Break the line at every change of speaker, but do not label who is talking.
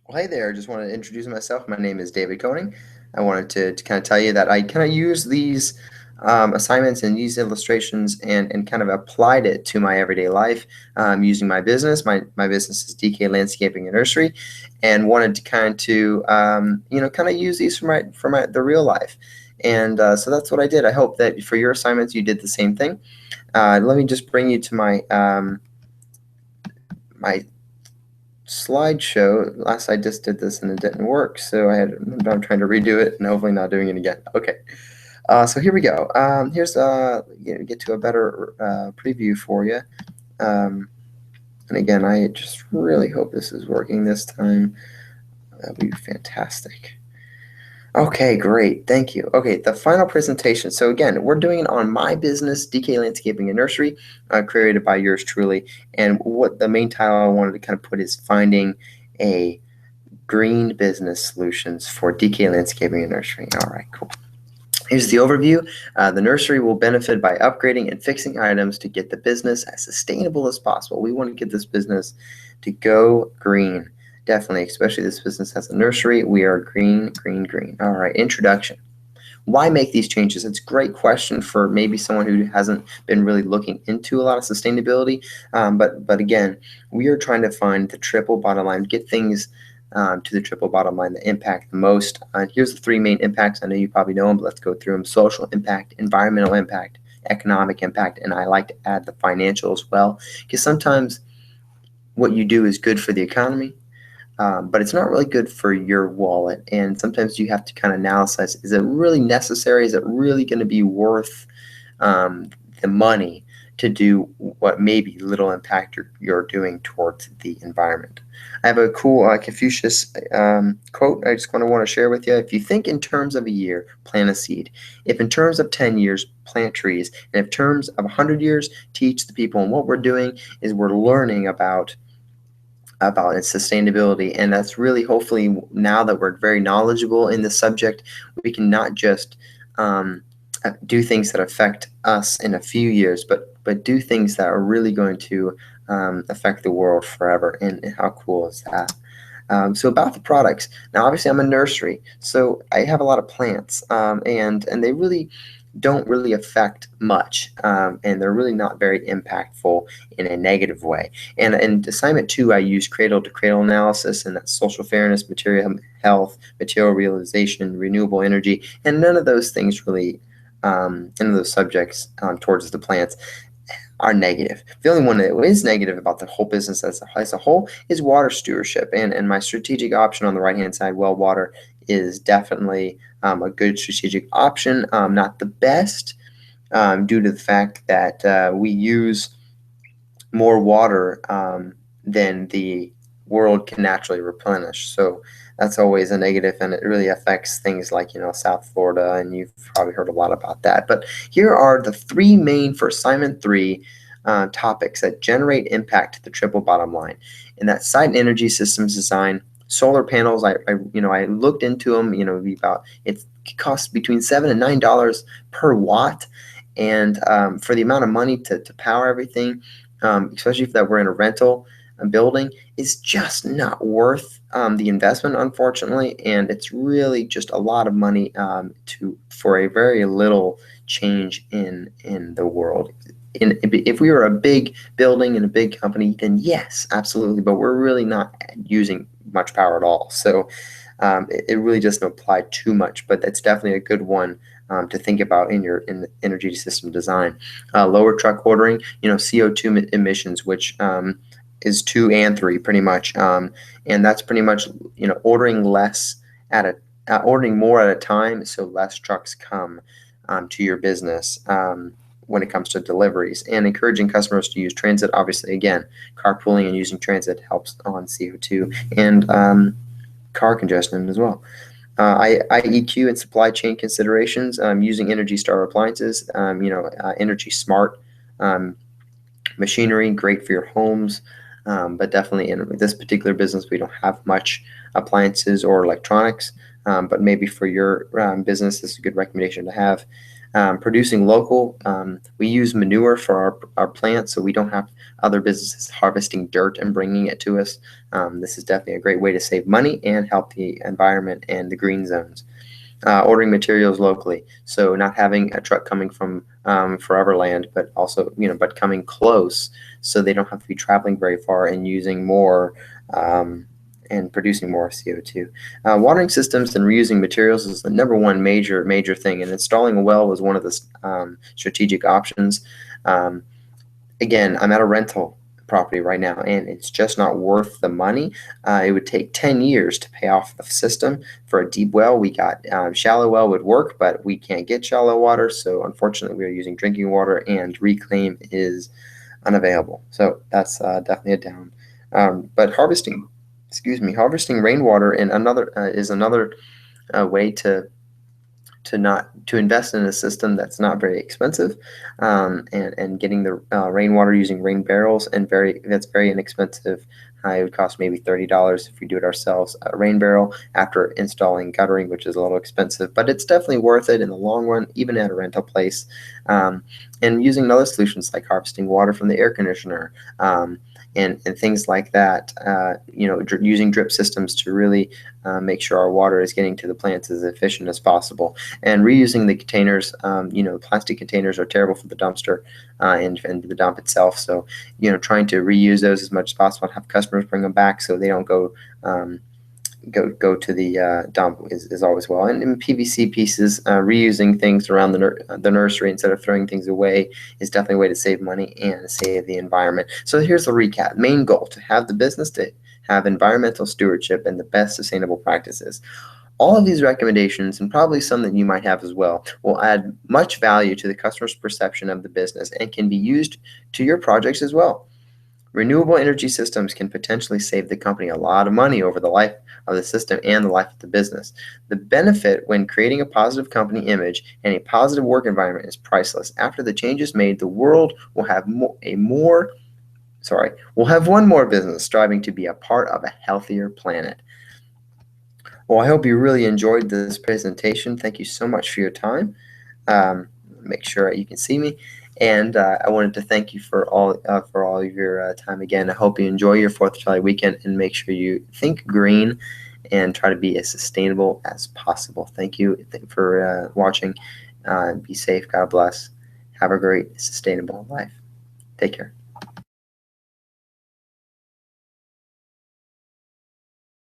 Well, hey there. I just wanted to introduce myself. My name is David Koning. I wanted to kind of tell you that I kind of use these assignments and these illustrations and kind of applied it to my everyday life using my business. My business is DK Landscaping and Nursery, and wanted to kind of use these for my the real life. And so that's what I did. I hope that for your assignments you did the same thing. Let me just bring you to my slideshow. Last I just did this and it didn't work, so I'm trying to redo it and hopefully not doing it again. Okay, so here we go. Here's get to a better preview for you. And again, I just really hope this is working this time. That'd be fantastic. Okay, great. Thank you. Okay, the final presentation. So again, we're doing it on my business, DK Landscaping and Nursery, created by yours truly. And what the main title I wanted to kind of put is finding a green business solutions for DK Landscaping and Nursery. All right, cool. Here's the overview. The nursery will benefit by upgrading and fixing items to get the business as sustainable as possible. We want to get this business to go green. Definitely, especially this business has a nursery. We are green, green, green. All right, introduction. Why make these changes? It's a great question for maybe someone who hasn't been really looking into a lot of sustainability. But again, we are trying to find the triple bottom line, get things to the triple bottom line that impact the most. Here's the three main impacts. I know you probably know them, but let's go through them. Social impact, environmental impact, economic impact, and I like to add the financial as well, because sometimes what you do is good for the economy, but it's not really good for your wallet. And sometimes you have to kind of analyze, is it really necessary? Is it really going to be worth the money to do what maybe little impact you're doing towards the environment? I have a cool Confucius quote I just want to share with you. If you think in terms of a year, plant a seed. If in terms of 10 years, plant trees. And if in terms of 100 years, teach the people. And what we're doing is we're learning about its sustainability, and that's really, hopefully, now that we're very knowledgeable in the subject, we can not just do things that affect us in a few years, but do things that are really going to affect the world forever. And how cool is that? So about the products. Now, obviously, I'm a nursery, so I have a lot of plants, and they really don't really affect much, and they're really not very impactful in a negative way. And in assignment 2, I use cradle-to-cradle analysis, and that's social fairness, material health, material realization, renewable energy, and none of those things really, none of those subjects towards the plants are negative. The only one that is negative about the whole business as a whole is water stewardship. And my strategic option on the right-hand side, well water, is definitely a good strategic option. Not the best, due to the fact that we use more water than the world can naturally replenish. So that's always a negative, and it really affects things like, South Florida, and you've probably heard a lot about that. But here are the three main, for assignment 3, topics that generate impact to the triple bottom line. And that site and energy systems design, solar panels. I looked into them. It costs between $7 and $9 per watt, and for the amount of money to power everything, especially if that we're in a rental building, is just not worth the investment, unfortunately. And it's really just a lot of money for a very little change in the world. If we were a big building and a big company, then yes, absolutely. But we're really not using much power at all. So it really doesn't apply too much. But that's definitely a good one to think about in the energy system design. Lower truck ordering, CO2 emissions, which is 2 and 3 pretty much, and that's pretty much ordering less ordering more at a time, so less trucks come to your business when it comes to deliveries. And encouraging customers to use transit. Obviously, again, carpooling and using transit helps on CO2 and car congestion as well. IEQ and supply chain considerations, using Energy Star appliances, Energy Smart machinery, great for your homes, but definitely in this particular business, we don't have much appliances or electronics, but maybe for your business, this is a good recommendation to have. Producing local, we use manure for our plants, so we don't have other businesses harvesting dirt and bringing it to us. This is definitely a great way to save money and help the environment and the green zones. Ordering materials locally, so not having a truck coming from Foreverland, but also but coming close, so they don't have to be traveling very far and using more and producing more CO2. Watering systems and reusing materials is the number one major thing, and installing a well was one of the strategic options. Again, I'm at a rental property right now, and it's just not worth the money. It would take 10 years to pay off the system for a deep well. We got shallow well would work, but we can't get shallow water, so unfortunately we are using drinking water, and reclaim is unavailable. So that's definitely a down. But harvesting rainwater and is another way to invest in a system that's not very expensive, and getting the rainwater using rain barrels, and that's very inexpensive. It would cost maybe $30 if we do it ourselves, a rain barrel, after installing guttering, which is a little expensive, but it's definitely worth it in the long run, even at a rental place. And using other solutions like harvesting water from the air conditioner, and things like that. Using drip systems to really make sure our water is getting to the plants as efficient as possible, and reusing the containers. Plastic containers are terrible for the dumpster and the dump itself. So, trying to reuse those as much as possible and have customers bring them back so they don't go to the dump is always well. And in PVC pieces, reusing things around the nursery instead of throwing things away is definitely a way to save money and save the environment. So here's the recap. Main goal: to have the business to have environmental stewardship and the best sustainable practices. All of these recommendations, and probably some that you might have as well, will add much value to the customer's perception of the business and can be used to your projects as well. Renewable energy systems can potentially save the company a lot of money over the life of the system and the life of the business. The benefit when creating a positive company image and a positive work environment is priceless. After the changes made, the world will have one more business striving to be a part of a healthier planet. Well, I hope you really enjoyed this presentation. Thank you so much for your time. Make sure you can see me. And I wanted to thank you for all of your time again. I hope you enjoy your 4th of July weekend, and make sure you think green and try to be as sustainable as possible. Thank you for watching. Be safe. God bless. Have a great, sustainable life. Take care.